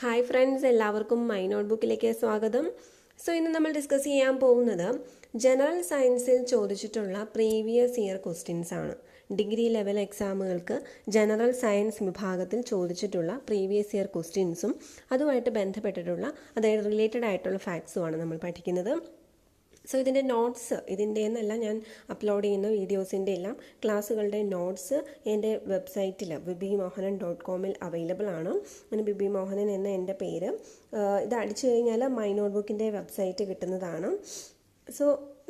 Hi friends, എല്ലാവർക്കും my നോട്ട്ബുക്കിലേക്ക് സ്വാഗതം. ഇന്ന് നമ്മൾ ഡിസ്കസ് ചെയ്യാൻ പോകുന്നത് ജനറൽ സയൻസിൽ ചോദിച്ചിട്ടുള്ള പ്രീവിയസ് ഇയർ ക്വസ്റ്റ്യൻസ് ആണ്. ഡിഗ്രി ലെവൽ എക്സാമുകൾക്ക് ജനറൽ സയൻസ് വിഭാഗത്തിൽ ചോദിച്ചിട്ടുള്ള പ്രീവിയസ് ഇയർ ക്വസ്റ്റ്യൻസും അതുമായിട്ട് ബന്ധപ്പെട്ടിട്ടുള്ള അതായത് റിലേറ്റഡ് ആയിട്ടുള്ള ഫാക്ട്സുമാണ് നമ്മൾ പഠിക്കുന്നത്. ഇതിൻ്റെ നോട്ട്സ് ഇതിൻ്റെ എന്നല്ല ഞാൻ അപ്ലോഡ് ചെയ്യുന്ന വീഡിയോസിൻ്റെ എല്ലാം ക്ലാസ്സുകളുടെ നോട്ട്സ് എൻ്റെ വെബ്സൈറ്റിൽ bibimohanan.com അവൈലബിൾ ആണ്. അങ്ങനെ ബിബി മോഹനൻ എന്ന എൻ്റെ പേര് ഇത് അടിച്ചു കഴിഞ്ഞാൽ മൈ നോട്ട്ബുക്കിൻ്റെ വെബ്സൈറ്റ് കിട്ടുന്നതാണ്.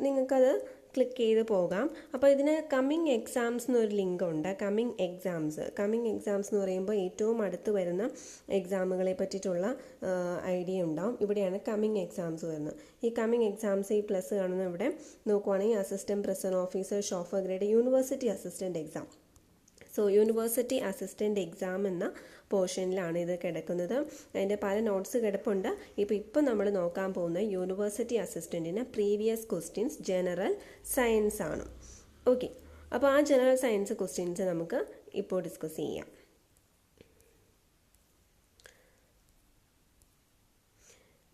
നിങ്ങൾക്കത് ക്ലിക്ക് ചെയ്ത് പോകാം. അപ്പോൾ ഇതിന് കമ്മിങ് എക്സാംസ് എന്നൊരു ലിങ്ക് ഉണ്ട്. കമ്മിങ് എക്സാംസ് എന്ന് പറയുമ്പോൾ ഏറ്റവും അടുത്ത് വരുന്ന എക്സാമുകളെ പറ്റിയിട്ടുള്ള ഐഡിയ ഉണ്ടാവും. ഇവിടെയാണ് കമ്മിങ് എക്സാംസ് വരുന്നത്. ഈ കമ്മിങ് എക്സാംസ് ഈ പ്ലസ് കാണുന്ന ഇവിടെ നോക്കുവാണെങ്കിൽ assistant present officer chauffeur grade university assistant exam. University assistant exam എന്ന പോർഷനിലാണ് ഇത് കിടക്കുന്നത്. അതിൻ്റെ പല നോട്ട്സ് കിടപ്പുണ്ട്. ഇപ്പം നമ്മൾ നോക്കാൻ പോകുന്ന യൂണിവേഴ്സിറ്റി അസിസ്റ്റൻറ്റിന് പ്രീവിയസ് ക്വസ്റ്റ്യൻസ് ജനറൽ സയൻസ് ആണ്. ഓക്കെ, അപ്പോൾ ആ ജനറൽ സയൻസ് ക്വസ്റ്റ്യൻസ് നമുക്ക് ഇപ്പോൾ ഡിസ്കസ് ചെയ്യാം.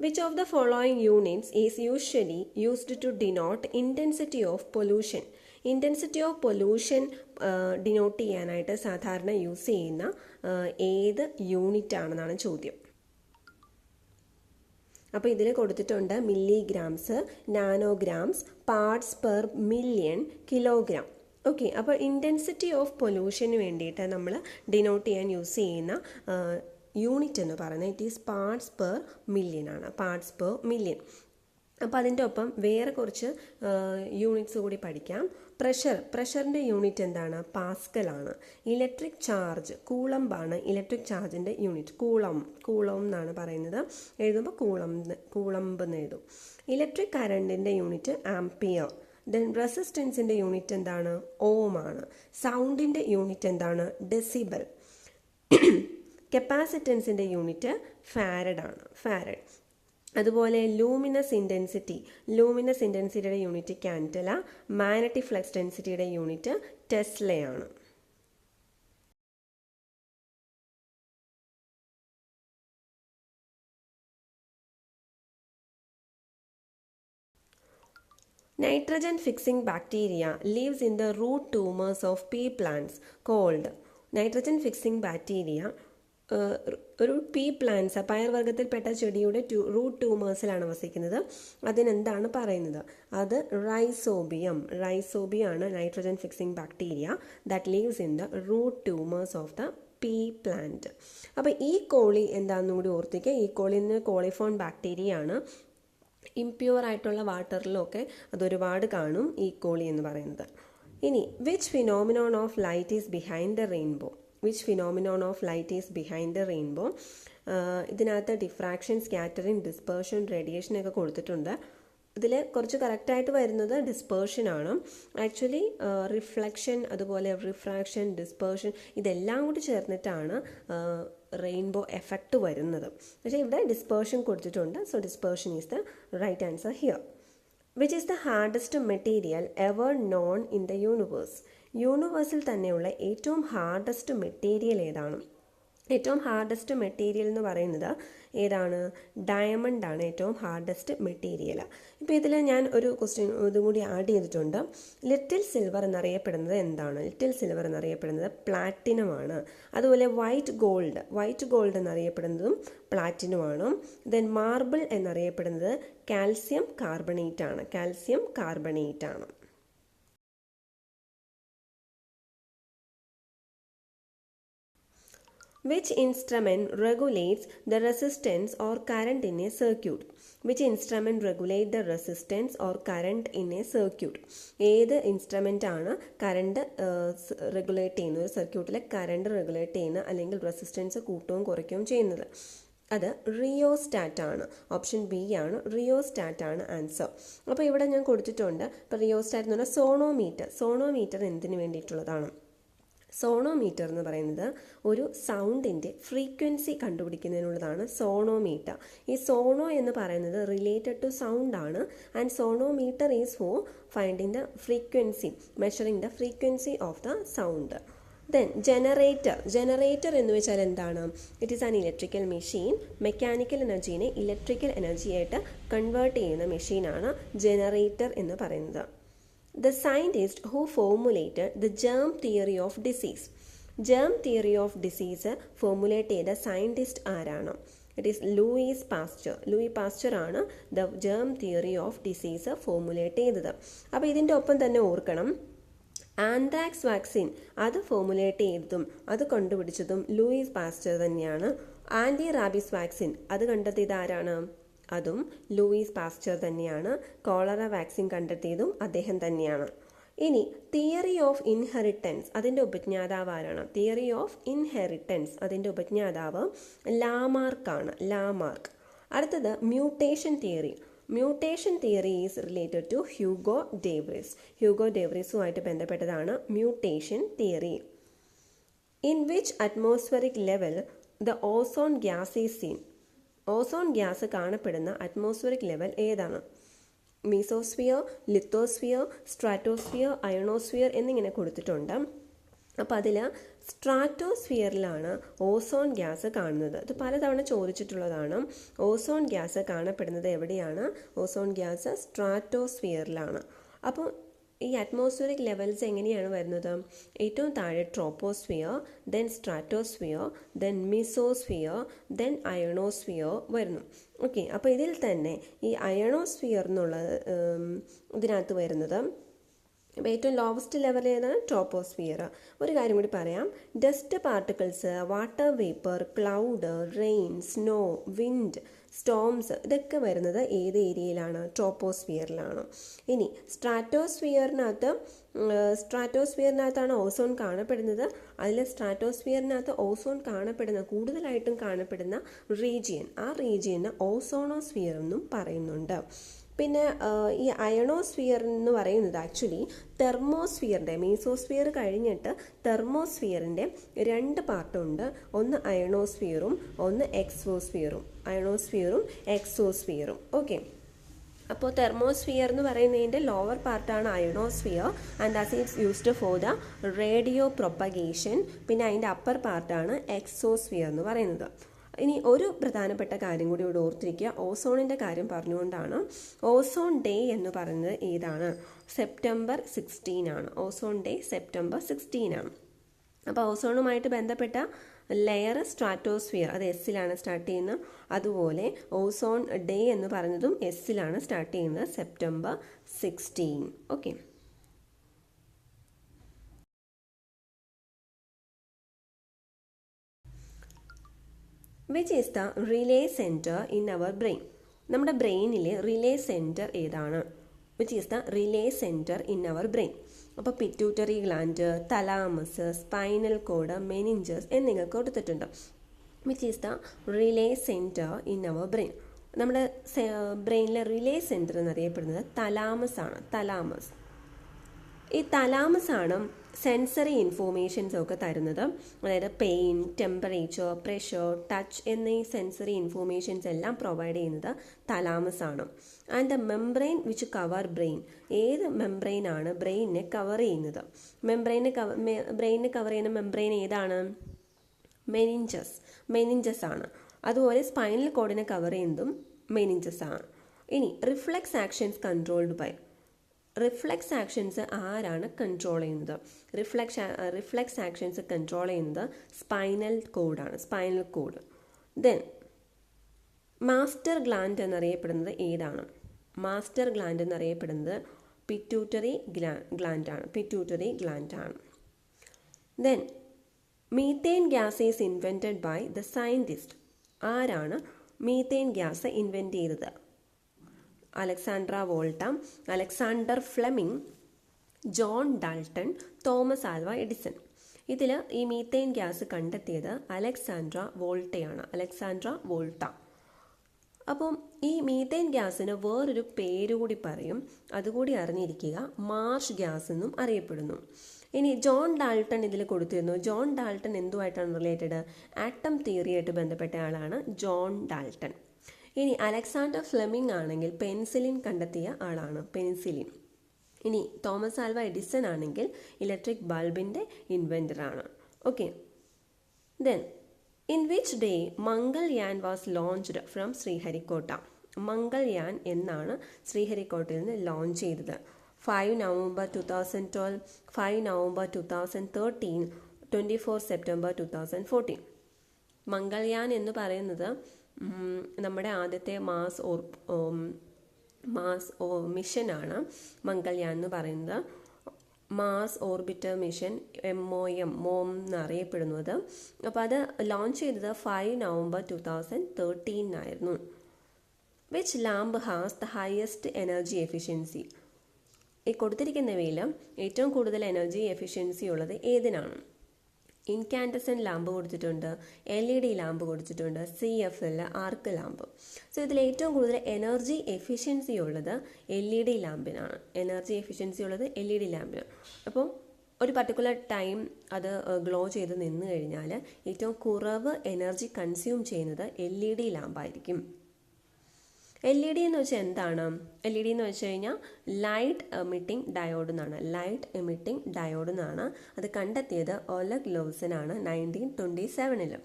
Which of the following units is usually used to denote intensity of pollution? Intensity of pollution denote ചെയ്യാനായിട്ട് സാധാരണ യൂസ് ചെയ്യുന്ന ഏത് യൂണിറ്റ് ആണെന്നാണ് ചോദ്യം. അപ്പോൾ ഇതിൽ കൊടുത്തിട്ടുണ്ട് milligrams, nanograms, parts per million, kilogram. Okay, അപ്പോൾ ഇൻറ്റൻസിറ്റി ഓഫ് പൊല്യൂഷന് വേണ്ടിയിട്ട് നമ്മൾ ഡിനോട്ട് ചെയ്യാൻ യൂസ് ചെയ്യുന്ന യൂണിറ്റ് എന്ന് പറയുന്നത് it is parts per million ആണ്. Parts per million. അപ്പോൾ അതിൻ്റെ ഒപ്പം വേറെ കുറച്ച് യൂണിറ്റ്സ് കൂടി പഠിക്കാം. പ്രഷറിൻ്റെ യൂണിറ്റ് എന്താണ്? പാസ്കലാണ്. ഇലക്ട്രിക് ചാർജ് കൂളംബാണ്. ഇലക്ട്രിക് ചാർജിൻ്റെ യൂണിറ്റ് കൂളം എന്നാണ് പറയുന്നത്. എഴുതുമ്പോൾ കൂളംബ് എന്ന് എഴുതും. ഇലക്ട്രിക് കറണ്ടിൻ്റെ യൂണിറ്റ് ആംപിയർ. റെസിസ്റ്റൻസിൻ്റെ യൂണിറ്റ് എന്താണ്? ഓം ആണ്. സൗണ്ടിൻ്റെ യൂണിറ്റ് എന്താണ്? ഡെസിബൽ. കപ്പാസിറ്റൻസിൻ്റെ യൂണിറ്റ് ഫാരഡ് ആണ്. ഫാരഡ്. അതുപോലെ ലൂമിനസ് ഇൻറ്റൻസിറ്റിയുടെ യൂണിറ്റ് കാൻഡല. മാഗ്നറ്റിക് ഫ്ലക്സ് ഡെൻസിറ്റിയുടെ യൂണിറ്റ് ടെസ്ലയാണ്. Nitrogen fixing bacteria lives in the root tumors of pea plants called. Nitrogen fixing bacteria ഒരു പീ പ്ലാന്റ്സ് പയർവർഗത്തിൽപ്പെട്ട ചെടിയുടെ റൂട്ട് ട്യൂമേഴ്സിലാണ് വസിക്കുന്നത്. അതിനെന്താണ് പറയുന്നത്? അത് റൈസോബിയാണ് nitrogen fixing bacteria that lives in the root tumours of the pea plant. അപ്പോൾ ഈ കോളി എന്താണെന്നും കൂടി ഓർത്തിക്കുക. ഈ കോളിന് കോളിഫോൺ ബാക്ടീരിയ ആണ്. ഇംപ്യൂർ ആയിട്ടുള്ള വാട്ടറിലൊക്കെ അതൊരുപാട് കാണും ഈ കോളി എന്ന് പറയുന്നത്. ഇനി which phenomenon of light is behind the rainbow? ഇതിനകത്ത് ഡിഫ്രാക്ഷൻ, സ്കാറ്ററിങ്, ഡിസ്പേർഷൻ, റേഡിയേഷൻ ഒക്കെ കൊടുത്തിട്ടുണ്ട്. ഇതിൽ കുറച്ച് കറക്റ്റായിട്ട് വരുന്നത് ഡിസ്പേർഷൻ ആണ്. ആക്ച്വലി റിഫ്ലക്ഷൻ, അതുപോലെ റിഫ്രാക്ഷൻ, ഡിസ്പേർഷൻ ഇതെല്ലാം കൂടി ചേർന്നിട്ടാണ് റെയിൻബോ എഫക്റ്റ് വരുന്നത്. പക്ഷേ ഇവിടെ ഡിസ്പേർഷൻ കൊടുത്തിട്ടുണ്ട്. Dispersion is the right answer here. Which is the hardest material ever known in the universe? യൂണിവേഴ്സിൽ തന്നെയുള്ള ഏറ്റവും ഹാർഡസ്റ്റ് മെറ്റീരിയൽ ഏതാണ്? ഏറ്റവും ഹാർഡസ്റ്റ് മെറ്റീരിയൽ എന്ന് പറയുന്നത് ഏതാണ്? ഡയമണ്ട് ആണ് ഏറ്റവും ഹാർഡസ്റ്റ് മെറ്റീരിയൽ. ഇപ്പോൾ ഇതിൽ ഞാൻ ഒരു ക്വസ്റ്റ്യൻ ഇതും കൂടി ആഡ് ചെയ്തിട്ടുണ്ട്. ലിറ്റിൽ സിൽവർ എന്നറിയപ്പെടുന്നത് എന്താണ്? ലിറ്റിൽ സിൽവർ എന്നറിയപ്പെടുന്നത് പ്ലാറ്റിനമാണ്. അതുപോലെ വൈറ്റ് ഗോൾഡ് എന്നറിയപ്പെടുന്നതും പ്ലാറ്റിനമാണ്. ദെൻ മാർബിൾ എന്നറിയപ്പെടുന്നത് കാൽസ്യം കാർബണേറ്റ് ആണ്. Which instrument regulates the resistance or current in a circuit? ഏത് ഇൻസ്ട്രുമെൻ്റ് ആണ് കറണ്ട് റെഗുലേറ്റ് ചെയ്യുന്നത്? ഒരു സർക്യൂട്ടിലെ കറണ്ട് റെഗുലേറ്റ് ചെയ്യുന്ന അല്ലെങ്കിൽ റെസിസ്റ്റൻസ് കൂട്ടുകയും കുറയ്ക്കുകയും ചെയ്യുന്നത്? അത് റിയോസ്റ്റാറ്റ് ആണ്. ഓപ്ഷൻ ബി ആണ്. റിയോസ്റ്റാറ്റ് ആണ് ആൻസർ. അപ്പോൾ ഇവിടെ ഞാൻ കൊടുത്തിട്ടുണ്ട്. ഇപ്പോൾ റിയോസ്റ്റാറ്റ് എന്ന് പറഞ്ഞാൽ സോണോമീറ്റർ എന്തിനു വേണ്ടിയിട്ടുള്ളതാണ്? സോണോമീറ്റർ എന്ന് പറയുന്നത് ഒരു സൗണ്ടിൻ്റെ ഫ്രീക്വൻസി കണ്ടുപിടിക്കുന്നതിനുള്ളതാണ് സോണോമീറ്റർ. ഈ സോണോ എന്ന് പറയുന്നത് റിലേറ്റഡ് ടു സൗണ്ട് ആണ്. And sonometer is for finding the frequency, measuring the frequency of the sound. Then generator എന്ന് വെച്ചാൽ എന്താണ്? It is an electrical machine. Mechanical എനർജീനെ ഇലക്ട്രിക്കൽ എനർജി ആയിട്ട് കൺവേർട്ട് ചെയ്യുന്ന മെഷീനാണ് ജനറേറ്റർ എന്ന് പറയുന്നത്. The scientist who formulated the germ theory of disease. Germ theory of disease formulate ചെയ്ത സയൻറ്റിസ്റ്റ് ആരാണ്? ഇറ്റ് ഈസ് ലൂയിസ് പാസ്ചർ ആണ് the germ theory of disease formulate ചെയ്തത്. അപ്പോൾ ഇതിൻ്റെ ഒപ്പം തന്നെ ഓർക്കണം, ആന്ത്രാക്സ് വാക്സിൻ അത് ഫോർമുലേറ്റ് ചെയ്തതും അത് കണ്ടുപിടിച്ചതും ലൂയിസ് പാസ്ചർ തന്നെയാണ്. ആൻറ്റി റാബീസ് വാക്സിൻ അത് കണ്ടെത്തിയത് ആരാണ്? അതും ലൂയിസ് പാസ്ചർ തന്നെയാണ്. കോളറ വാക്സിൻ കണ്ടെത്തിയതും അദ്ദേഹം തന്നെയാണ്. ഇനി തിയറി ഓഫ് ഇൻഹെറിറ്റൻസ് അതിൻ്റെ ഉപജ്ഞാതാവ് ആരാണ്? തിയറി ഓഫ് ഇൻഹെറിറ്റൻസ് അതിൻ്റെ ഉപജ്ഞാതാവ് ലാമാർക്ക്. അടുത്തത് mutation theory is related to Hugo ഡേവ്രിസുമായിട്ട് ബന്ധപ്പെട്ടതാണ് mutation theory. In which atmospheric level the ozone gas is seen. Ozone gas കാണപ്പെടുന്ന അറ്റ്മോസ്ഫിയറിക് ലെവൽ ഏതാണ്? മീസോസ്ഫിയർ, ലിത്തോസ്ഫിയർ, സ്ട്രാറ്റോസ്ഫിയർ, അയണോസ്ഫിയർ എന്നിങ്ങനെ കൊടുത്തിട്ടുണ്ട്. അപ്പോൾ അതിൽ സ്ട്രാറ്റോസ്ഫിയറിലാണ് ഓസോൺ ഗ്യാസ് കാണുന്നത്. ഇത് പലതവണ ചോദിച്ചിട്ടുള്ളതാണ്. ഓസോൺ ഗ്യാസ് കാണപ്പെടുന്നത് എവിടെയാണ്? ഓസോൺ ഗ്യാസ് സ്ട്രാറ്റോസ്ഫിയറിലാണ്. അപ്പോൾ ഈ അറ്റ്മോസ്ഫിയറിക് ലെവൽസ് എങ്ങനെയാണ് വരുന്നത്? ഏറ്റവും താഴെ troposphere, then stratosphere, then mesosphere, then ionosphere വരുന്നു. ഓക്കെ, അപ്പോൾ ഇതിൽ തന്നെ ഈ അയണോസ്ഫിയർ എന്നുള്ള ഇതിനകത്ത് വരുന്നത് ഏറ്റവും ലോവസ്റ്റ് ലെവൽ ഏതാണ്? ട്രോപ്പോസ്ഫിയർ. ഒരു കാര്യം കൂടി പറയാം, dust particles, water vapour, cloud, rain, snow, wind, storms ഇതൊക്കെ വരുന്നത് ഏത് ഏരിയയിലാണ്? ട്രോപ്പോസ്ഫിയറിലാണ്. ഇനി സ്ട്രാറ്റോസ്ഫിയറിനകത്താണ് ഓസോൺ കാണപ്പെടുന്നത്. അതിൽ സ്ട്രാറ്റോസ്ഫിയറിനകത്ത് ഓസോൺ കൂടുതലായിട്ടും കാണപ്പെടുന്ന റീജിയൻ, ആ റീജിയന് ഓസോണോസ്ഫിയർ എന്നും പറയുന്നുണ്ട്. പിന്നെ ഈ അയണോസ്ഫിയർ എന്ന് പറയുന്നത് ആക്ച്വലി തെർമോസ്ഫിയറിൻ്റെ, മീസോസ്ഫിയർ കഴിഞ്ഞിട്ട് തെർമോസ്ഫിയറിൻ്റെ 2 പാർട്ടുണ്ട്. ഒന്ന് അയണോസ്ഫിയറും ഒന്ന് എക്സോസ്ഫിയറും. ഓക്കെ, അപ്പോൾ തെർമോസ്ഫിയർ എന്ന് പറയുന്നതിൻ്റെ ലോവർ പാർട്ടാണ് ionosphere and that is used for the radio propagation. പിന്നെ അതിൻ്റെ അപ്പർ പാർട്ടാണ് എക്സോസ്ഫിയർ എന്ന് പറയുന്നത്. ഇനി ഒരു പ്രധാനപ്പെട്ട കാര്യം കൂടി ഇവിടെ ഓർത്തിരിക്കുക, ഓസോണിൻ്റെ കാര്യം പറഞ്ഞുകൊണ്ടാണ്. ഓസോൺ ഡേ എന്ന് പറയുന്നത് ഏതാണ്? സെപ്റ്റംബർ 16 ആണ്. ഓസോൺ ഡേ സെപ്റ്റംബർ 16 ആണ്. അപ്പോൾ ഓസോണുമായിട്ട് ബന്ധപ്പെട്ട ലെയർ സ്ട്രാറ്റോസ്ഫിയർ, അത് എസ്സിലാണ് സ്റ്റാർട്ട് ചെയ്യുന്നത്. അതുപോലെ ഓസോൺ ഡേ എന്ന് പറയുന്നതും എസ്സിലാണ് സ്റ്റാർട്ട് ചെയ്യുന്നത്, September 16. Okay, which is the relay centre in our brain? നമ്മുടെ ബ്രെയിനിലെ റിലേ സെൻറ്റർ ഏതാണ്? Which is the relay centre in our brain? അപ്പോൾ pituitary gland, thalamus, spinal cord, meninges എന്നിവ കൊടുത്തിട്ടുണ്ട്. വിച്ച് is the relay centre in our brain? നമ്മുടെ ബ്രെയിനിലെ relay centre എന്നറിയപ്പെടുന്നത് തലാമസ് ആണ്. ഈ തലാമസ് ആണ് സെൻസറി ഇൻഫോർമേഷൻസ് ഒക്കെ തരുന്നത്. അതായത് പെയിൻ, ടെമ്പറേച്ചർ, പ്രഷർ, ടച്ച് എന്നീ സെൻസറി ഇൻഫോർമേഷൻസ് എല്ലാം പ്രൊവൈഡ് ചെയ്യുന്നത് തലാമസ് ആണ്. And the membrane which cover brain, ഏത് മെംബ്രെയിൻ ആണ് ബ്രെയിനിനെ കവർ ചെയ്യുന്നത്? ബ്രെയിനിനെ കവർ ചെയ്യുന്ന മെംബ്രെയിൻ ഏതാണ്? മെനിഞ്ചസ് ആണ്. അതുപോലെ സ്പൈനൽ കോഡിനെ കവർ ചെയ്യുന്നതും മെനിഞ്ചസ് ആണ്. ഇനി reflex actions controlled by, reflex actions ആരാണ് കൺട്രോൾ ചെയ്യുന്നത്? റിഫ്ലെക്സ് ആക്ഷൻസ് കൺട്രോൾ ചെയ്യുന്നത് spinal cord. Then master gland എന്നറിയപ്പെടുന്നത് ഏതാണ്? മാസ്റ്റർ ഗ്ലാൻഡ് എന്നറിയപ്പെടുന്നത് പിറ്റ്യൂട്ടറി ഗ്ലാൻഡ് ആണ്. Then methane gas is invented by the scientist. ആരാണ് മീത്തേൻ ഗ്യാസ് ഇൻവെൻറ്റ് ചെയ്തത്? Alexander Volta, Alexander Fleming, John Dalton, Thomas Alva Edison. ഇതിൽ ഈ methane gas കണ്ടെത്തിയത് Alexander Volta. അപ്പം ഈ മീത്തേൻ ഗ്യാസിന് വേറൊരു പേരുകൂടി പറയും, അതുകൂടി അറിഞ്ഞിരിക്കുക, മാർഷ് ഗ്യാസ് എന്നും അറിയപ്പെടുന്നു. ഇനി ജോൺ ഡാൾട്ടൺ ഇതിൽ കൊടുത്തിരുന്നു. ജോൺ ഡാൾട്ടൺ എന്തുമായിട്ടാണ് റിലേറ്റഡ്? ആറ്റം തിയറിയായിട്ട് ബന്ധപ്പെട്ട ആളാണ് ജോൺ ഡാൾട്ടൺ. ഇനി അലക്സാണ്ടർ ഫ്ലെമിംഗ് ആണെങ്കിൽ പെൻസിലിൻ കണ്ടെത്തിയ ആളാണ്, ഇനി തോമസ് ആൽവ എഡിസൺ ആണെങ്കിൽ ഇലക്ട്രിക് ബൾബിൻ്റെ ഇൻവെൻറ്ററാണ്. Okay. Then in which day Mangalyaan was launched from Sriharikota? Mangalyaan എന്നാണ് ശ്രീഹരിക്കോട്ടയിൽ നിന്ന് ലോഞ്ച് ചെയ്തത്? 5 November 2012, 5 November 2013, 24 September 2014. മംഗൾയാൻ എന്ന് പറയുന്നത് നമ്മുടെ ആദ്യത്തെ മാസ് മിഷനാണ് മംഗൾയാൻ എന്ന് പറയുന്നത്. മാസ് ഓർബിറ്റർ മിഷൻ, MOM എന്നറിയപ്പെടുന്നത്. അപ്പോൾ അത് ലോഞ്ച് ചെയ്തത് 5 November 2013 ആയിരുന്നു. Which lamp has the highest energy efficiency? ഈ കൊടുത്തിരിക്കുന്നവയിൽ ഏറ്റവും കൂടുതൽ എനർജി എഫിഷ്യൻസി ഉള്ളത് ഏതിനാണ്? ഇൻകാൻഡസെന്റ് ലാമ്പ് കൊടുത്തിട്ടുണ്ട്, LED ലാമ്പ് കൊടുത്തിട്ടുണ്ട്, CFL, ആർക്ക് ലാമ്പ്. സോ ഇതിൽ ഏറ്റവും കൂടുതൽ എനർജി എഫിഷ്യൻസി ഉള്ളത് LED ലാമ്പിനാണ്. എനർജി എഫിഷ്യൻസി ഉള്ളത് LED ലാമ്പിനാണ്. അപ്പോൾ ഒരു പർട്ടിക്കുലർ ടൈം അത് ഗ്ലോ ചെയ്ത് നിന്ന് കഴിഞ്ഞാൽ ഏറ്റവും കുറവ് എനർജി കൺസ്യൂം ചെയ്യുന്നത് LED ലാമ്പായിരിക്കും. LED എന്ന് വെച്ചാൽ എന്താണ്? LED എന്ന് വെച്ച് കഴിഞ്ഞാൽ ലൈറ്റ് എമിറ്റിംഗ് ഡയോഡ് എന്നാണ്. ലൈറ്റ് എമിറ്റിംഗ് ഡയോഡ് എന്നാണ്. അത് കണ്ടെത്തിയത് ഒലഗ് ലോവ്സൺ ആണ് 1927.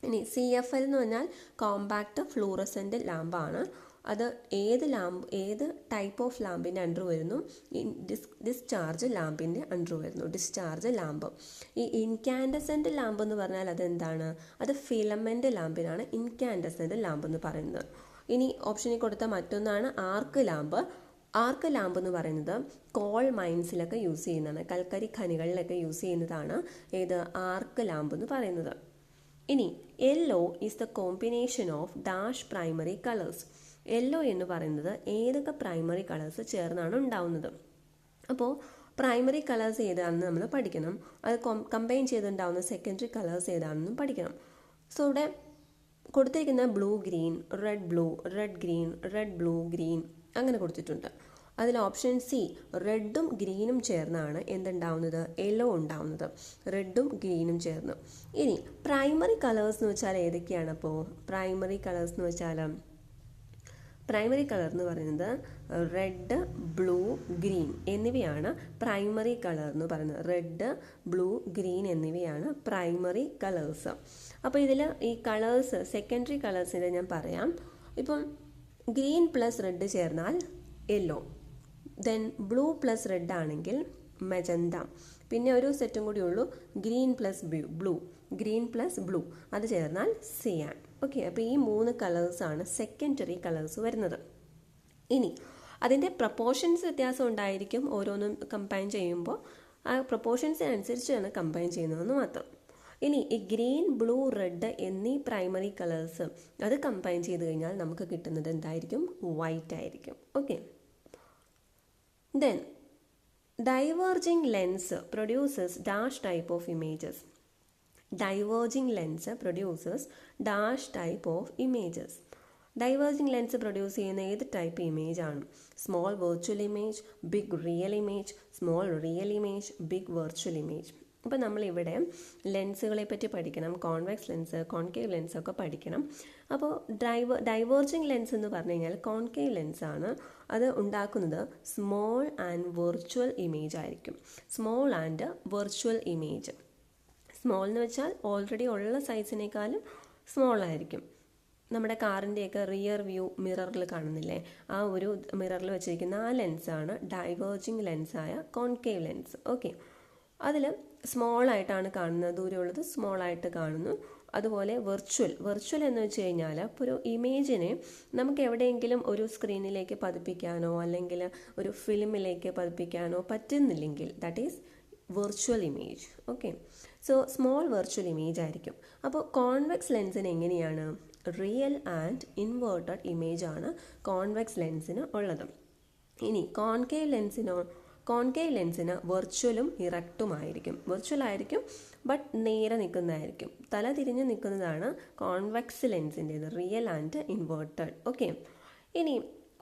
ഇനി CFL എന്ന് പറഞ്ഞാൽ കോമ്പാക്ട് ഫ്ലൂറസെൻ്റ് ലാമ്പാണ്. അത് ഏത് ടൈപ്പ് ഓഫ് ലാമ്പിൻ്റെ അണ്ടർ വരുന്നു? ഡിസ്ചാർജ് ലാമ്പിൻ്റെ അണ്ടർ വരുന്നു. Discharge lamp. ഈ ഇൻകാൻഡസെൻ്റ് ലാമ്പ് എന്ന് പറഞ്ഞാൽ അതെന്താണ്? അത് ഫിലമെൻ്റ് ലാമ്പിനാണ് ഇൻകാൻഡസെൻ്റ് ലാമ്പ് എന്ന് പറയുന്നത്. ഇനി ഓപ്ഷനിൽ കൊടുത്ത മറ്റൊന്നാണ് ആർക്ക് ലാമ്പ്. ആർക്ക് ലാമ്പ് എന്ന് പറയുന്നത് കോൾ മൈൻസിലൊക്കെ യൂസ് ചെയ്യുന്നതാണ്. കൽക്കരി ഖനികളിലൊക്കെ യൂസ് ചെയ്യുന്നതാണ് ഏത് ആർക്ക് ലാമ്പ് എന്ന് പറയുന്നത്. ഇനി yellow is the combination of dash primary colours. Yellow എന്ന് പറയുന്നത് ഏതൊക്കെ പ്രൈമറി കളേഴ്സ് ചേർന്നാണ് ഉണ്ടാവുന്നത്? അപ്പോൾ പ്രൈമറി കളേഴ്സ് ഏതാണെന്ന് നമ്മൾ പഠിക്കണം. അത് കമ്പൈൻ ചെയ്തുണ്ടാവുന്ന സെക്കൻഡറി കളേഴ്സ് ഏതാണെന്നും പഠിക്കണം. സോ ഇവിടെ കൊടുത്തിരിക്കുന്ന blue green, red blue, red green, red blue green അങ്ങനെ കൊടുത്തിട്ടുണ്ട്. അതിൽ ഓപ്ഷൻ സി റെഡും ഗ്രീനും ചേർന്നാണ് എന്തുണ്ടാവുന്നത്? യെല്ലോ ഉണ്ടാവുന്നത്. റെഡും ഗ്രീനും ചേർന്ന്. ഇനി പ്രൈമറി കളേഴ്സ് എന്ന് വെച്ചാൽ ഏതൊക്കെയാണ്? അപ്പോൾ പ്രൈമറി കളേഴ്സ് എന്ന് വെച്ചാൽ പ്രൈമറി കളർ എന്ന് പറയുന്നത് റെഡ്, ബ്ലൂ, ഗ്രീൻ എന്നിവയാണ് പ്രൈമറി കളർ എന്ന് പറയുന്നത്. റെഡ്, ബ്ലൂ, ഗ്രീൻ എന്നിവയാണ് പ്രൈമറി കളേഴ്സ്. അപ്പോൾ ഇതിൽ ഈ കളേഴ്സ് സെക്കൻഡറി കളേഴ്സിൻ്റെ ഞാൻ പറയാം. ഇപ്പം ഗ്രീൻ പ്ലസ് റെഡ് ചേർന്നാൽ yellow, then blue plus red ആണെങ്കിൽ മെജന്ത, പിന്നെ ഒരു സെറ്റും കൂടി ഉള്ളൂ green plus blue, green plus blue, അത് ചേർന്നാൽ സിയാൻ. ഓക്കെ, അപ്പോൾ ഈ 3 കളേഴ്സാണ് സെക്കൻഡറി കളേഴ്സ് വരുന്നത്. ഇനി അതിൻ്റെ പ്രപ്പോർഷൻസ് വ്യത്യാസം ഉണ്ടായിരിക്കും ഓരോന്നും കമ്പൈൻ ചെയ്യുമ്പോൾ. ആ പ്രപ്പോർഷൻസിനനുസരിച്ചാണ് കമ്പൈൻ ചെയ്യുന്നതെന്ന് മാത്രം. ഇനി ഈ ഗ്രീൻ, ബ്ലൂ, റെഡ് എന്നീ പ്രൈമറി കളേഴ്സ് അത് കമ്പൈൻ ചെയ്ത് കഴിഞ്ഞാൽ നമുക്ക് കിട്ടുന്നത് എന്തായിരിക്കും? വൈറ്റ് ആയിരിക്കും. Okay, then diverging lens produces dash type of images. Diverging lens produces dash type of images. Diverging lens produce ചെയ്യുന്ന ഏത് ടൈപ്പ് ഇമേജ് ആണ്? Small virtual image, big real image, small real image, big virtual image. അപ്പോൾ നമ്മളിവിടെ ലെൻസുകളെ പറ്റി പഠിക്കണം. Convex lens, concave lens ഒക്കെ പഠിക്കണം. അപ്പോൾ ഡൈവേർജിങ് ലെൻസ് എന്ന് പറഞ്ഞു കഴിഞ്ഞാൽ കോൺകേവ് ലെൻസ് ആണ്. അത് ഉണ്ടാക്കുന്നത് സ്മോൾ ആൻഡ് വെർച്വൽ ഇമേജ് ആയിരിക്കും. Small and virtual image. Small എന്ന് വെച്ചാൽ ഓൾറെഡി ഉള്ള സൈസിനേക്കാളും സ്മോൾ ആയിരിക്കും. നമ്മുടെ കാറിൻ്റെയൊക്കെ റിയർ വ്യൂ മിററിൽ കാണുന്നില്ലേ, ആ ഒരു മിററിൽ വെച്ചിരിക്കുന്ന ആ ലെൻസാണ് ഡൈവേർജിങ് ലെൻസായ കോൺകേവ് ലെൻസ്. ഓക്കെ, അതിൽ സ്മോൾ ആയിട്ടാണ് കാണുന്നത്, ദൂരമുള്ളത് സ്മോൾ ആയിട്ട് കാണുന്നു. അതുപോലെ വെർച്വൽ എന്ന് വെച്ച് കഴിഞ്ഞാൽ ഇപ്പോൾ ഒരു ഇമേജിനെ നമുക്ക് എവിടെയെങ്കിലും ഒരു സ്ക്രീനിലേക്ക് പതിപ്പിക്കാനോ അല്ലെങ്കിൽ ഒരു ഫിലിമിലേക്ക് പതിപ്പിക്കാനോ പറ്റുന്നില്ലെങ്കിൽ that is virtual image. Okay, so small virtual image ആയിരിക്കും. അപ്പോൾ കോൺവെക്സ് ലെൻസിന് എങ്ങനെയാണ്? റിയൽ ആൻഡ് ഇൻവേർട്ടഡ് ഇമേജ് ആണ് കോൺവെക്സ് ലെൻസിന് ഉള്ളത്. ഇനി കോൺകേവ് ലെൻസിന് വെർച്വലും ഇറക്റ്റുമായിരിക്കും. വെർച്വൽ ആയിരിക്കും ബട്ട് നേരെ നിൽക്കുന്നതായിരിക്കും. തല തിരിഞ്ഞ് നിൽക്കുന്നതാണ് കോൺവെക്സ് ലെൻസിൻ്റേത്, റിയൽ ആൻഡ് ഇൻവേർട്ടഡ്. ഓക്കെ, ഇനി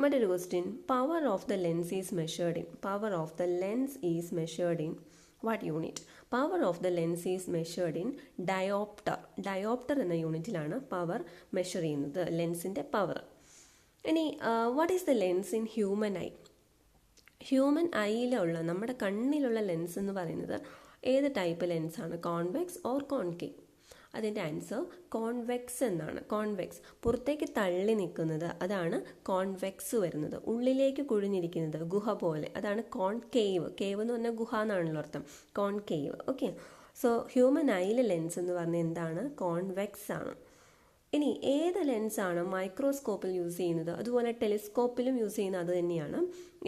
മറ്റൊരു question. Power of the lens is measured in. Power of the lens is measured in what unit? Power of the lens is measured in dioptre. Dioptre എന്ന യൂണിറ്റിലാണ് power measure ചെയ്യുന്നത്, ലെൻസിൻ്റെ power. ഇനി what is the lens in human eye? Human ഐയിലുള്ള നമ്മുടെ കണ്ണിലുള്ള lens എന്ന് പറയുന്നത് ഏത് ടൈപ്പ് ലെൻസാണ്, കോൺവെക്സ് ഓർ കോൺകേവ്? അതിൻ്റെ ആൻസർ കോൺവെക്സ് എന്നാണ്. കോൺവെക്സ്, പുറത്തേക്ക് തള്ളി നിൽക്കുന്നത്, അതാണ് കോൺവെക്സ് വരുന്നത്. ഉള്ളിലേക്ക് കുഴിഞ്ഞിരിക്കുന്നത്, ഗുഹ പോലെ, അതാണ് കോൺകേവ്. കേവ് എന്ന് പറഞ്ഞാൽ ഗുഹ എന്നാണല്ലോ അർത്ഥം. കോൺകേവ്. ഓക്കെ, സോ ഹ്യൂമൻ ഐയിലെ ലെൻസ് എന്ന് പറഞ്ഞാൽ എന്താണ്? കോൺവെക്സ് ആണ്. ഇനി ഏത് ലെൻസാണ് മൈക്രോസ്കോപ്പിൽ യൂസ് ചെയ്യുന്നത്, അതുപോലെ ടെലിസ്കോപ്പിലും യൂസ് ചെയ്യുന്നത് അത് തന്നെയാണ്.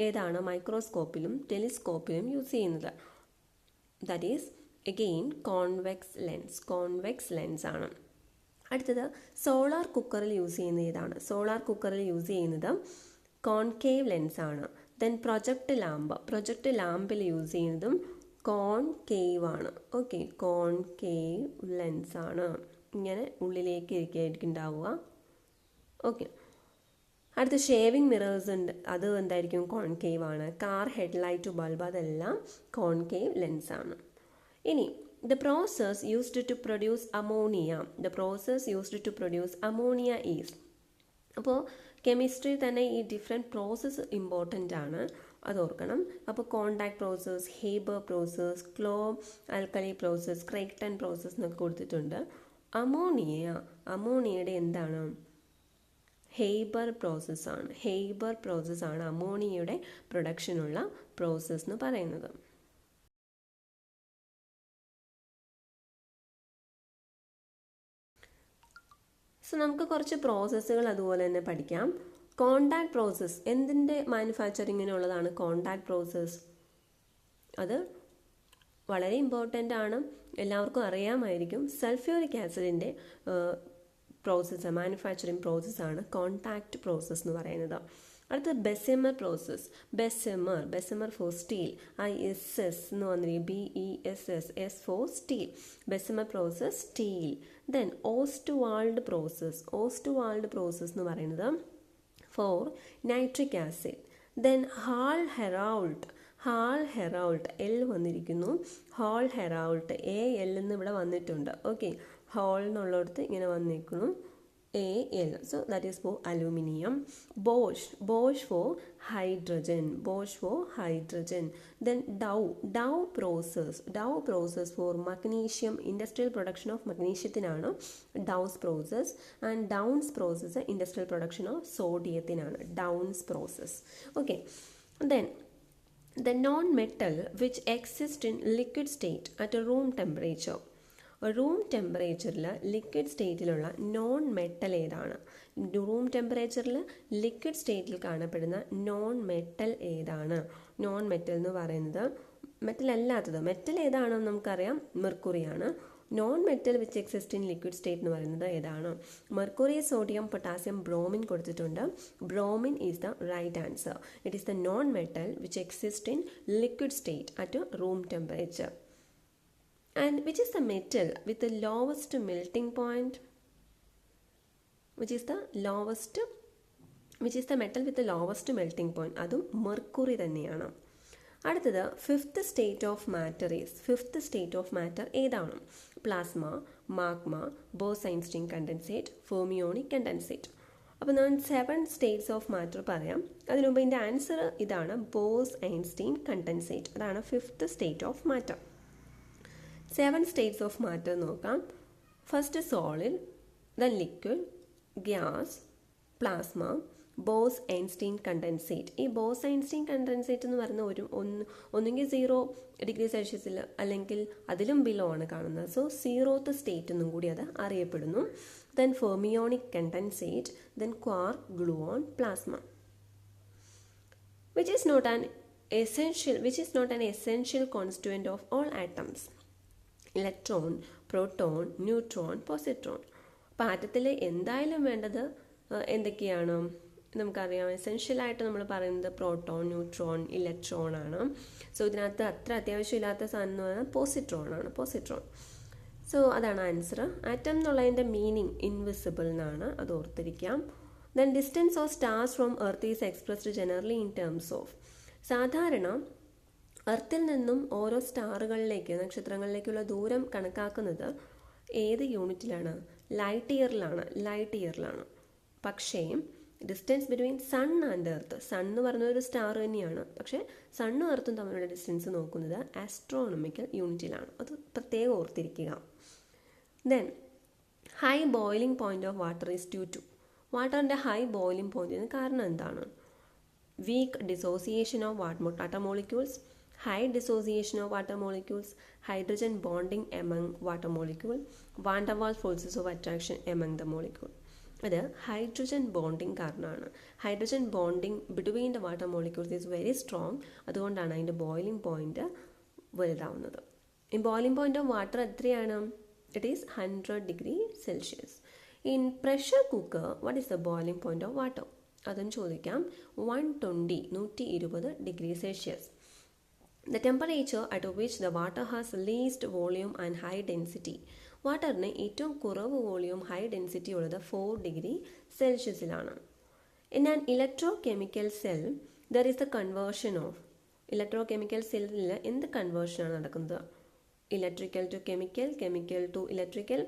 ഏതാണ് മൈക്രോസ്കോപ്പിലും ടെലിസ്കോപ്പിലും യൂസ് ചെയ്യുന്നത്? That is again convex lens ആണ്. അടുത്തത് സോളാർ കുക്കറിൽ യൂസ് ചെയ്യുന്ന ഏതാണ്? സോളാർ കുക്കറിൽ യൂസ് ചെയ്യുന്നത് കോൺകേവ് ലെൻസ് ആണ്. ദെൻ പ്രൊജക്ട് ലാമ്പിൽ യൂസ് ചെയ്യുന്നതും കോൺകേവ് ആണ്. ഓക്കെ, കോൺകേവ് ലെൻസ് ആണ്. ഇങ്ങനെ ഉള്ളിലേക്ക് ഇരിക്കുകയായിരിക്കും ഉണ്ടാവുക. ഓക്കെ, അടുത്ത ഷേവിംഗ് മിറേഴ്സ് ഉണ്ട്, അത് എന്തായിരിക്കും? കോൺകേവ് ആണ്. കാർ ഹെഡ്ലൈറ്റ് ബൾബ്, അതെല്ലാം കോൺകേവ് ലെൻസ് ആണ്. ഇനി the process used to produce ammonia is. അപ്പോൾ കെമിസ്ട്രി തന്നെ ഈ ഡിഫറെൻറ്റ് പ്രോസസ്സ് ഇമ്പോർട്ടൻ്റ് ആണ്, അത് ഓർക്കണം. അപ്പോൾ കോണ്ടാക്ട് പ്രോസസ്സ്, ഹേബർ പ്രോസസ്സ്, ക്ലോ ആൽക്കലി പ്രോസസ്സ്, ക്രൈറ്റൺ പ്രോസസ്സ് എന്നൊക്കെ കൊടുത്തിട്ടുണ്ട്. അമോണിയയുടെ എന്താണ്? ഹേബർ പ്രോസസ്സാണ് അമോണിയയുടെ പ്രൊഡക്ഷനുള്ള പ്രോസസ്സ് എന്ന് പറയുന്നത്. സോ നമുക്ക് കുറച്ച് പ്രോസസ്സുകൾ അതുപോലെ തന്നെ പഠിക്കാം. കോണ്ടാക്ട് പ്രോസസ്സ്, എന്തിൻ്റെ മാനുഫാക്ചറിങ്ങിനുള്ളതാണ് കോണ്ടാക്ട് പ്രോസസ്സ്? അത് വളരെ ഇമ്പോർട്ടൻ്റ് ആണ്, എല്ലാവർക്കും അറിയാമായിരിക്കും. സൾഫ്യൂരിക് ആസിഡിൻ്റെ മാനുഫാക്ചറിങ് പ്രോസസ്സാണ് കോണ്ടാക്ട് പ്രോസസ്സ് എന്ന് പറയുന്നത്. അടുത്തത് Bessemer process. Bessemer for steel, ISS എന്ന് വന്നിരിക്കും, BESS for steel. Bessemer process steel. Then Ostwald process എന്ന് പറയുന്നത് for nitric acid. Then Hall Heroult, L വന്നിരിക്കുന്നു, ഹാൾ ഹെറൗൾട്ട്, AL എന്ന് ഇവിടെ വന്നിട്ടുണ്ട്. ഓക്കെ, ഹാൾ എന്നുള്ളിടത്ത് ഇങ്ങനെ വന്നിരിക്കുന്നു, AL. So that is for aluminium. Bosch for hydrogen. Then Dow process for magnesium, industrial production of magnesiumത്തിനാണ് Dow's process. And Downs process industrial production of sodiumത്തിനാണ് Downs process. Okay, then the non-metal which exists in liquid state at a room temperature. Room ടെമ്പറേച്ചറിൽ liquid സ്റ്റേറ്റിലുള്ള non metal ഏതാണ്? Room ടെമ്പറേച്ചറിൽ liquid സ്റ്റേറ്റിൽ കാണപ്പെടുന്ന non metal ഏതാണ്? Non metal എന്ന് പറയുന്നത് metal അല്ലാത്തത്. മെറ്റൽ ഏതാണെന്ന് നമുക്കറിയാം, മെർക്കുറിയാണ്. Non metal which exist in liquid state എന്ന് പറയുന്നത് ഏതാണ്? മെർക്കുറി, സോഡിയം, പൊട്ടാസ്യം, ബ്രോമിൻ കൊടുത്തിട്ടുണ്ട്. Bromine is the right answer. It is the non metal which exist in liquid state at room temperature. And which is the metal with the lowest melting point? Which is the metal with the lowest melting point? അതും mercury തന്നെയാണ്. അടുത്തത് fifth state of matter ഏതാണ്? Plasma, magma, Bose-Einstein condensate, fermionic condensate. അപ്പോൾ ഞാൻ 7 states of matter പറയാം. അതിനുമുമ്പ് ഇതിൻ്റെ answer ഇതാണ്, ബോസ്-ഐൻസ്റ്റീൻ കണ്ടൻസേറ്റ്. അതാണ് fifth state of matter. 7 states of matter നോക്കാം. First solid, then liquid, gas, plasma, Bose Einstein condensate. ഈ ബോസ്-ഐൻസ്റ്റീൻ കണ്ടൻസേറ്റ് എന്ന് പറയുന്ന ഒന്നുകിൽ 0 ഡിഗ്രി സെൽഷ്യസിൽ അല്ലെങ്കിൽ അതിലും ബിലോ ആണ് കാണുന്നത്. സോ 0th സ്റ്റേറ്റ് എന്നും കൂടി അത് അറിയപ്പെടുന്നു. Then fermionic condensate, then quark, gluon, plasma. which is not an essential constituent of all atoms. Electron, proton, neutron, positron. അപ്പോൾ ആറ്റത്തിൽ എന്തായാലും വേണ്ടത് എന്തൊക്കെയാണ് നമുക്കറിയാം. എസെൻഷ്യലായിട്ട് നമ്മൾ പറയുന്നത് പ്രോട്ടോൺ, ന്യൂട്രോൺ, ഇലക്ട്രോൺ ആണ്. സോ ഇതിനകത്ത് അത്ര അത്യാവശ്യമില്ലാത്ത സാധനം എന്ന് പറഞ്ഞാൽ പോസിട്രോൺ. സോ അതാണ് ആൻസർ. ആറ്റം എന്നുള്ളതിൻ്റെ മീനിങ് ഇൻവിസിബിൾ എന്നാണ്, അത് ഓർത്തിരിക്കാം. Then distance of stars from earth is expressed generally in terms of. സാധാരണ എർത്തിൽ നിന്നും ഓരോ സ്റ്റാറുകളിലേക്ക്, നക്ഷത്രങ്ങളിലേക്കുള്ള ദൂരം കണക്കാക്കുന്നത് ഏത് യൂണിറ്റിലാണ്? ലൈറ്റ് ഇയറിലാണ്. പക്ഷേ distance between sun and earth. Sun എന്ന് പറയുന്നത് ഒരു സ്റ്റാർ തന്നെയാണ്, പക്ഷേ സണ്ണും എർത്തും തമ്മിലുള്ള ഡിസ്റ്റൻസ് നോക്കുന്നത് ആസ്ട്രോണമിക്കൽ യൂണിറ്റിലാണ്. അത് പ്രത്യേകം ഓർത്തിരിക്കുക. Then high boiling point of water is due to. വാട്ടറിൻ്റെ ഹൈ ബോയിലിംഗ് പോയിന്റിന് കാരണം എന്താണ്? Weak dissociation of water molecules, high dissociation of water molecules, hydrogen bonding among water molecule, van der Waals forces of attraction among the molecule. അത് hydrogen bonding കാരണമാണ്. Hydrogen bonding between the water molecules is very strong. അതുകൊണ്ടാണ് അതിൻ്റെ boiling point വലുതാവുന്നത്. ഈ boiling point of water എത്രയാണ്? It is 100 degree Celsius. In pressure cooker what is the boiling point of water? അതും ചോദിക്കാം. 120 degree Celsius. The temperature at which the water has least volume and high density. വാട്ടറിന് ഏറ്റവും കുറവ് volume high density ഉള്ളത് 4 degree സെൽഷ്യസിലാണ്. In an electro chemical cell there is the conversion of. Electro chemical സെല്ലിൽ എന്ത് കൺവേർഷനാണ് നടക്കുന്നത്? Electrical to chemical, chemical to electrical,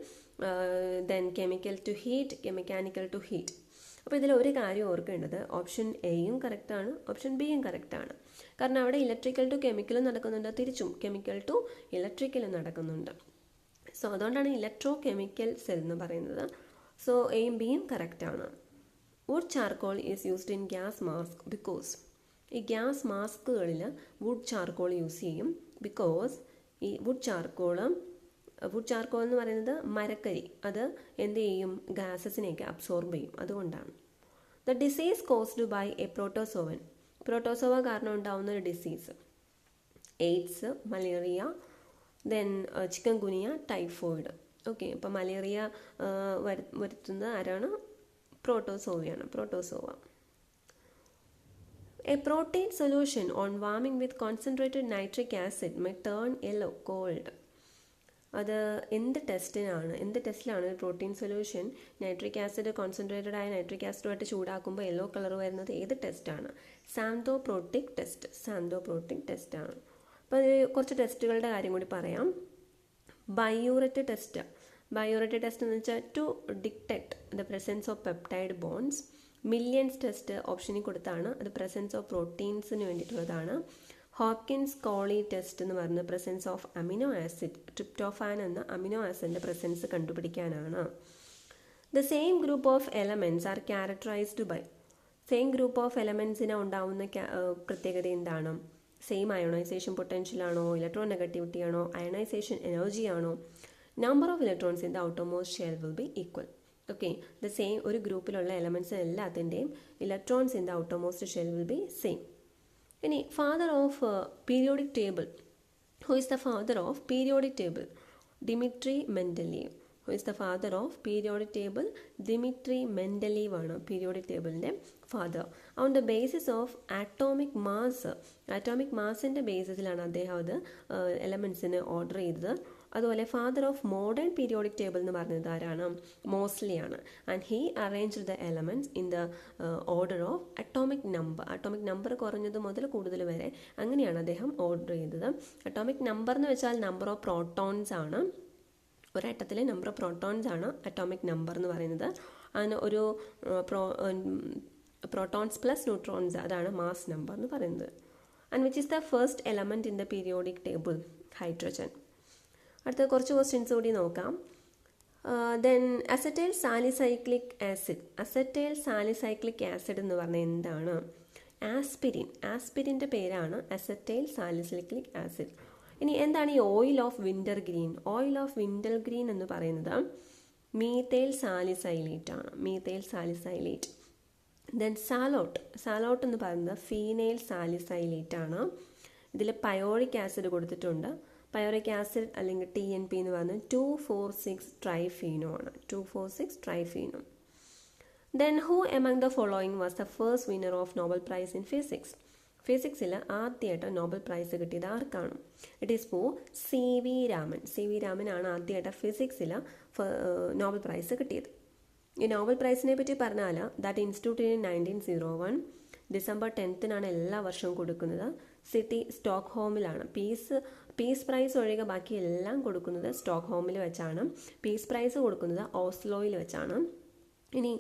then chemical to heat, mechanical to heat. അപ്പോൾ ഇതിൽ ഒരു കാര്യം ഓർക്കേണ്ടത്, ഓപ്ഷൻ എയും കറക്റ്റാണ്, ഓപ്ഷൻ ബിയും കറക്റ്റാണ്. കാരണം അവിടെ ഇലക്ട്രിക്കൽ ടു കെമിക്കലും നടക്കുന്നുണ്ട്, തിരിച്ചും കെമിക്കൽ ടു ഇലക്ട്രിക്കലും നടക്കുന്നുണ്ട്. സോ അതുകൊണ്ടാണ് ഇലക്ട്രോ കെമിക്കൽ സെൽ എന്ന് പറയുന്നത്. സോ എയും ബിയും കറക്റ്റാണ്. Wood charcoal is used in gas mask because. ഈ ഗ്യാസ് മാസ്കുകളിൽ വുഡ് ചാർക്കോൾ യൂസ് ചെയ്യും. ബിക്കോസ് ഈ വുഡ് ചാർക്കോൾ എന്ന് പറയുന്നത് മരക്കരി, അത് എന്ത് ചെയ്യും? ഗ്യാസസിനെയൊക്കെ അബ്സോർബ് ചെയ്യും. അതുകൊണ്ടാണ്. The disease caused by a protozoan. Protozoa കാരണം ഉണ്ടാവുന്ന ഒരു disease, AIDS, malaria, then chikungunya, typhoid. Okay, അപ്പോൾ മലേറിയ വരുത്തുന്നത് ആരാണ്? പ്രോട്ടോസോവയാണ്. Protozoa. A protein solution on warming with concentrated nitric acid may turn yellow cold. അത് എന്ത് ടെസ്റ്റിലാണ് protein solution nitric acid, concentrated ആയ നൈട്രിക് ആസിഡുമായിട്ട് ചൂടാക്കുമ്പോൾ യെല്ലോ കളർ വരുന്നത് ഏത് ടെസ്റ്റാണ്? സാന്തോപ്രോട്ടിക് ടെസ്റ്റ് ആണ്. അപ്പോൾ അത് കുറച്ച് ടെസ്റ്റുകളുടെ കാര്യം കൂടി പറയാം. ബയോററ്റ് ടെസ്റ്റ് എന്ന് വെച്ചാൽ to detect the presence of peptide bonds. Millon's test ഓപ്ഷനിൽ കൊടുത്താണ്, അത് പ്രസൻസ് ഓഫ് പ്രോട്ടീൻസിന് വേണ്ടിയിട്ടുള്ളതാണ്. ഹോപ്കിൻസ് കോളി ടെസ്റ്റ് എന്ന് പറയുന്നത് presence of amino acid, tryptophan എന്ന അമിനോ ആസിഡിൻ്റെ പ്രസൻസ് കണ്ടുപിടിക്കാനാണ്. The same group of elements are characterised by. Same group of എലമെൻറ്റ്സിന് ഉണ്ടാവുന്ന പ്രത്യേകത എന്താണ്? സെയിം അയോണൈസേഷൻ പൊട്ടൻഷ്യൽ ആണോ, ഇലക്ട്രോൺ നെഗറ്റിവിറ്റി ആണോ, അയണൈസേഷൻ എനർജി ആണോ? Number of electrons in the outermost shell will be equal. Okay, the same ഒരു ഗ്രൂപ്പിലുള്ള elements എല്ലാത്തിൻ്റെയും electrons in the outermost shell will be same. ഇനി father of periodic table. Who is the father of periodic table? Dmitri Mendeleev. Who is the father of periodic table? Dmitri Mendeleev ആണ് periodic ടേബിളിൻ്റെ father. On the basis of atomic മാസിൻ്റെ ബേസിസിലാണ് അദ്ദേഹം അത് എലമെൻറ്റ്സിന് order ചെയ്തത്. അതുപോലെ father of modern periodic table എന്ന് പറയുന്നത് ആരാണ്? മോസ്ലി ആണ്. And he arranged the elements in the order of atomic number കുറഞ്ഞത് മുതൽ കൂടുതൽ വരെ അങ്ങനെയാണ് അദ്ദേഹം ഓർഡർ ചെയ്തത്. അറ്റോമിക് നമ്പർ എന്ന് വെച്ചാൽ നമ്പർ ഓഫ് പ്രോട്ടോൺസ് ആണ്. ഒരറ്റത്തിലെ നമ്പർ ഓഫ് പ്രോട്ടോൺസ് ആണ് അറ്റോമിക് നമ്പർ എന്ന് പറയുന്നത്. അതിന് ഒരു പ്രോട്ടോൺസ് പ്ലസ് ന്യൂട്രോൺസ്, അതാണ് മാസ് നമ്പർ എന്ന് പറയുന്നത്. And which is the first element in the periodic table? Hydrogen. അടുത്ത കുറച്ച് ക്വസ്റ്റ്യൻസ് കൂടി നോക്കാം. ദെൻ അസറ്റൈൽ സാലിസൈക്ലിക് ആസിഡ് എന്ന് പറഞ്ഞാൽ എന്താണ്? ആസ്പിരിൻ്റെ പേരാണ് അസറ്റൈൽ സാലിസൈക്ലിക് ആസിഡ്. ഇനി എന്താണ് ഈ ഓയിൽ ഓഫ് വിൻ്റർ ഗ്രീൻ എന്ന് പറയുന്നത്? മീഥൈൽ സാലിസൈലേറ്റ് ആണ്. ദെൻ സാലോട്ട് എന്ന് പറയുന്നത് ഫീനൈൽ സാലിസൈലേറ്റ് ആണ്. ഇതിൽ പയോറിക് ആസിഡ് കൊടുത്തിട്ടുണ്ട്. പയോറിക് ആസിഡ് അല്ലെങ്കിൽ TNP എന്ന് പറയുന്നത് 2,4,6 ട്രൈഫീനോ ആണ്. 2,4,6 ട്രൈഫീനോ. Then who among the following was the first winner of Nobel prize in physics? ഫിസിക്സിൽ ആദ്യമായിട്ട് നോബൽ പ്രൈസ് കിട്ടിയത് ആർക്കാണ്? ഇറ്റ് ഈസ് ഫോർ CV രാമനാണ് ആദ്യമായിട്ട് ഫിസിക്സിൽ നോബൽ പ്രൈസ് കിട്ടിയത്. ഈ നോബൽ പ്രൈസിനെ പറ്റി പറഞ്ഞാൽ ദാറ്റ് ഇൻസ്റ്റിറ്റ്യൂട്ട് ഇൻ 1901 ഡിസംബർ 10 എല്ലാ വർഷവും കൊടുക്കുന്നത്. സിറ്റി സ്റ്റോക്ക്ഹോമിലാണ്. പീസ് പ്രൈസ് ഒഴികെ ബാക്കി എല്ലാം കൊടുക്കുന്നത് സ്റ്റോക്ക്ഹോമിൽ വെച്ചാണ്. പീസ് പ്രൈസ് കൊടുക്കുന്നത് ഓസ്ലോയിൽ വെച്ചാണ്. ഇനി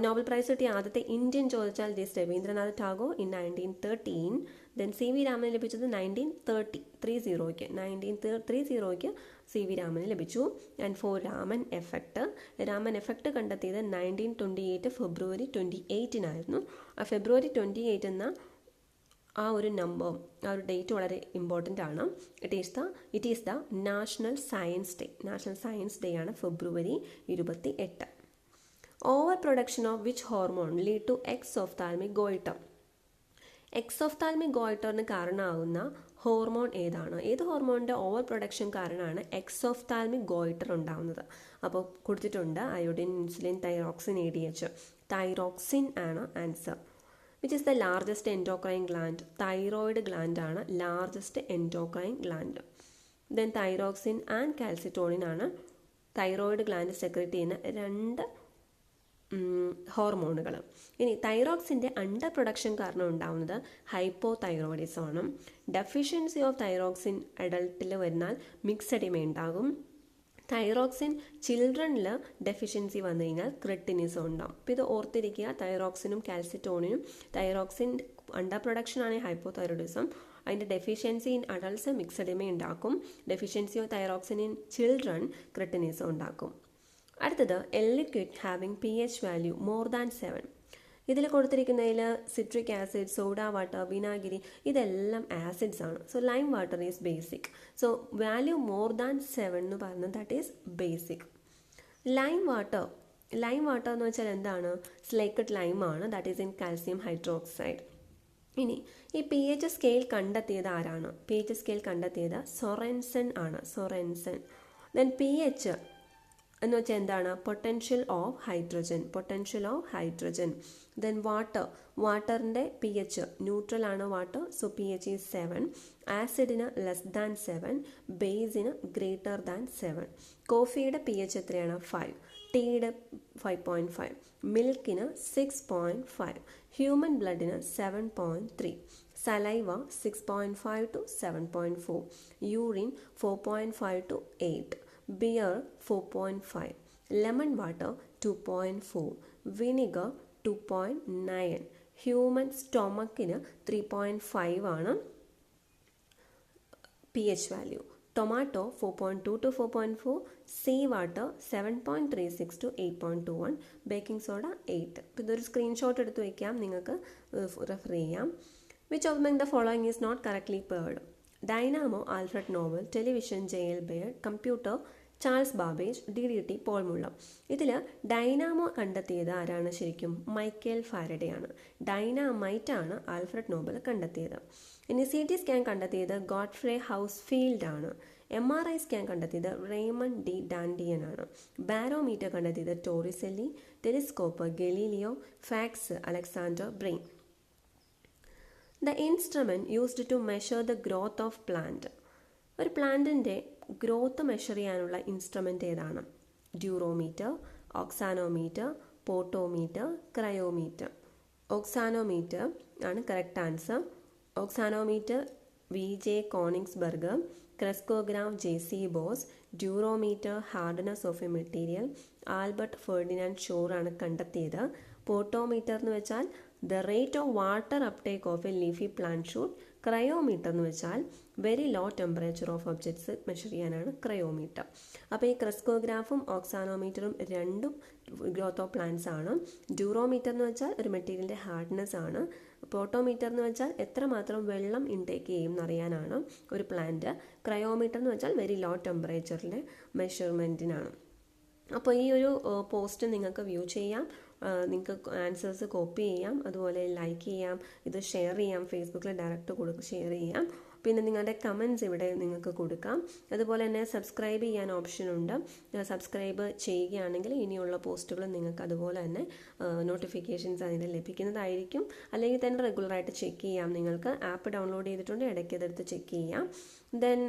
നോബൽ പ്രൈസ് കിട്ടിയ ആദ്യത്തെ ഇന്ത്യൻ ചോദിച്ചാൽ this Rabindranath Tagore in 1913. Then C V രാമന് ലഭിച്ചത് 1930 സി വി രാമന് ലഭിച്ചു. ആൻഡ് ഫോർ രാമൻ എഫക്റ്റ് കണ്ടെത്തിയത് 1928 ഫെബ്രുവരി 28 ആ ഫെബ്രുവരി 28 എന്ന ആ ഒരു നമ്പർ, ആ ഒരു ഡേറ്റ് വളരെ ഇമ്പോർട്ടൻ്റ് ആണ്. It is the national science day ആണ് ഫെബ്രുവരി 28. Over production of which hormone lead to exophthalmic goitre? Exophthalmic ഗോയിറ്ററിന് കാരണമാകുന്ന ഹോർമോൺ ഏതാണ്? ഏത് ഹോർമോണിൻ്റെ ഓവർ പ്രൊഡക്ഷൻ കാരണമാണ് എക്സോഫ്താൽമിക് ഗോയിറ്റർ ഉണ്ടാകുന്നത്? അപ്പോൾ കൊടുത്തിട്ടുണ്ട് iodine, insulin, thyroxine, ADH. Thyroxine ആണ് answer. Which is the largest endocrine gland? Thyroid gland ആണ് largest endocrine gland. Then thyroxine and calcitonin ആണ് തൈറോയിഡ് ഗ്ലാൻഡ് സെക്രറ്റ് ചെയ്യുന്ന 2 ഹോർമോണുകൾ. ഇനി തൈറോക്സിൻ്റെ അണ്ടർ പ്രൊഡക്ഷൻ കാരണം ഉണ്ടാവുന്നത് ഹൈപ്പോതൈറോയിഡിസം ആണ്. ഡെഫിഷ്യൻസി ഓഫ് തൈറോക്സിൻ അഡൾട്ടിൽ വരുന്നാൽ മിക്സഡിമ ഉണ്ടാകും. തൈറോക്സിൻ ചിൽഡ്രനിൽ ഡെഫിഷ്യൻസി വന്നു കഴിഞ്ഞാൽ ക്രെട്ടിനിസം ഉണ്ടാകും. അപ്പോൾ ഇത് ഓർത്തിരിക്കുക. തൈറോക്സിനും കാൽസിറ്റോണിനും, തൈറോക്സിൻ അണ്ടർ പ്രൊഡക്ഷൻ ആണെങ്കിൽ ഹൈപ്പോതൈറോയിഡിസം, അതിൻ്റെ ഡെഫിഷ്യൻസി ഇൻ അഡൾട്ട്സ് മിക്സഡിമ ഉണ്ടാക്കും. Deficiency of thyroxine in children cretinism ഉണ്ടാക്കും. അടുത്തത് A liquid having pH value more than 7. ഇതിൽ കൊടുത്തിരിക്കുന്നതിൽ സിട്രിക് ആസിഡ്, സോഡ വാട്ടർ, വിനാഗിരി ഇതെല്ലാം ആസിഡ്സ് ആണ്. So lime water is basic. So value more than 7 എന്ന് പറയുന്നത് that is basic. Lime water എന്ന് വെച്ചാൽ എന്താണ്? സ്ലേക്കഡ് ലൈം ആണ്. That is in calcium hydroxide. ഇനി ഈ pH സ്കെയിൽ കണ്ടെത്തിയത് ആരാണ്? pH സ്കെയിൽ കണ്ടെത്തിയത് സൊറൻസൺ ആണ്. ദെൻ pH എന്ന് വെച്ചാൽ എന്താണ്? Potential of hydrogen. ദെൻ വാട്ടറിൻ്റെ pH ന്യൂട്രൽ ആണ് വാട്ടർ. So pH is 7. ആസിഡിന് ലെസ് ദാൻ 7, ബേസിന് ഗ്രേറ്റർ ദാൻ 7. കോഫിയുടെ pH എത്രയാണ്? 5. ടീയുടെ 5.5. മിൽക്കിന് 6.5. ഹ്യൂമൻ ബ്ലഡിന് 7.3. Saliva 6.5 to 7.4. Urine 4.5 to 8. Beer 4.5. Lemon water 2.4. Vinegar 2.9. Human സ്റ്റൊമക്കിന് 3.5 ആണ് pH value. Tomato 4.2 to 4.4. Sea water 7.36 to 8.21. Baking soda 8. അപ്പോൾ ഇതൊരു സ്ക്രീൻഷോട്ട് എടുത്ത് വയ്ക്കാം, നിങ്ങൾക്ക് റെഫർ ചെയ്യാം. Which of the following is not correctly paired? Dynamo Alfred Nobel, television JL Baird, computer Charles Babbage, DDT Paul Muller. ഇതിൽ ഡൈനാമോ കണ്ടെത്തിയത് ആരാണ്? ശരിക്കും മൈക്കേൽ ഫാരഡേ ആണ്. ഡൈനാമൈറ്റ് ആണ് ആൽഫ്രഡ് നോബൽ കണ്ടെത്തിയത്. ഇനി CT സ്കാൻ കണ്ടെത്തിയത് ഗോഡ്ഫ്രെ ഹൗസ്ഫീൽഡ് ആണ്. MRI സ്കാൻ കണ്ടെത്തിയത് റേമണ്ട് D ഡാൻഡിയൻ ആണ്. ബാരോമീറ്റർ കണ്ടെത്തിയത് Torricelli. Telescope Galileo. Fax Alexander Bain. The instrument used to measure the growth of plant. ഒരു പ്ലാന്റിൻ്റെ ഗ്രോത്ത് മെഷർ ചെയ്യാനുള്ള ഇൻസ്ട്രുമെൻ്റ് ഏതാണ്? ഡ്യൂറോമീറ്റർ, ഓക്സാനോമീറ്റർ, പോട്ടോമീറ്റർ, ക്രയോമീറ്റർ. ഓക്സാനോമീറ്റർ ആണ് correct answer. Auxanometer VJ Konigsberg, crescograph JC Bose, durometer hardness of a material Albert Ferdinand Shore ആണ് കണ്ടെത്തിയത്. Potometer എന്ന് വെച്ചാൽ the rate of water uptake of a leafy plant shoot. Cryometer എന്ന് വെച്ചാൽ very low temperature of objects measure ചെയ്യാനാണ് cryometer. അപ്പോൾ ഈ ക്രെസ്കോഗ്രാഫും ഓക്സാനോമീറ്ററും രണ്ടും ഗ്രോത്ത് ഓഫ് പ്ലാന്റ്സ് ആണ്. ഡ്യൂറോമീറ്റർ എന്ന് വെച്ചാൽ ഒരു മെറ്റീരിയലിൻ്റെ ഹാർഡ്നെസ് ആണ്. പോട്ടോമീറ്റർ എന്ന് വെച്ചാൽ എത്രമാത്രം വെള്ളം ഇൻടേക്ക് ചെയ്യും എന്നറിയാനാണ് ഒരു പ്ലാന്റ്. ക്രയോമീറ്റർ എന്ന് വെച്ചാൽ വെരി ലോ ടെമ്പറേച്ചറിൻ്റെ മെഷർമെൻറ്റിനാണ്. അപ്പോൾ ഈ ഒരു പോസ്റ്റ് നിങ്ങൾക്ക് വ്യൂ ചെയ്യാം, നിങ്ങൾക്ക് ആൻസേഴ്സ് കോപ്പി ചെയ്യാം, അതുപോലെ ലൈക്ക് ചെയ്യാം, ഇത് ഷെയർ ചെയ്യാം, ഫേസ്ബുക്കിൽ ഡയറക്റ്റ് ഷെയർ ചെയ്യാം. പിന്നെ നിങ്ങളുടെ കമൻറ്റ്സ് ഇവിടെ നിങ്ങൾക്ക് കൊടുക്കാം. അതുപോലെ തന്നെ സബ്സ്ക്രൈബ് ചെയ്യാൻ ഓപ്ഷനുണ്ട്. സബ്സ്ക്രൈബ് ചെയ്യുകയാണെങ്കിൽ ഇനിയുള്ള പോസ്റ്റുകൾ നിങ്ങൾക്ക് അതുപോലെ തന്നെ നോട്ടിഫിക്കേഷൻസ് അതിന് ലഭിക്കുന്നതായിരിക്കും. അല്ലെങ്കിൽ തന്നെ റെഗുലറായിട്ട് ചെക്ക് ചെയ്യാം. നിങ്ങൾക്ക് ആപ്പ് ഡൗൺലോഡ് ചെയ്തിട്ടുണ്ട്, ഇടയ്ക്ക് അതെടുത്ത് ചെക്ക് ചെയ്യാം. ദെൻ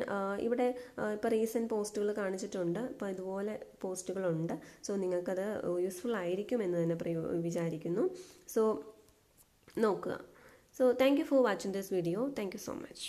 ഇവിടെ ഇപ്പോൾ റീസെൻറ്റ് പോസ്റ്റുകൾ കാണിച്ചിട്ടുണ്ട്. അപ്പോൾ ഇതുപോലെ പോസ്റ്റുകളുണ്ട്. സോ നിങ്ങൾക്കത് യൂസ്ഫുൾ ആയിരിക്കും എന്ന് തന്നെ വിചാരിക്കുന്നു. സോ നോക്കുക. So thank you for watching this video. Thank you so much.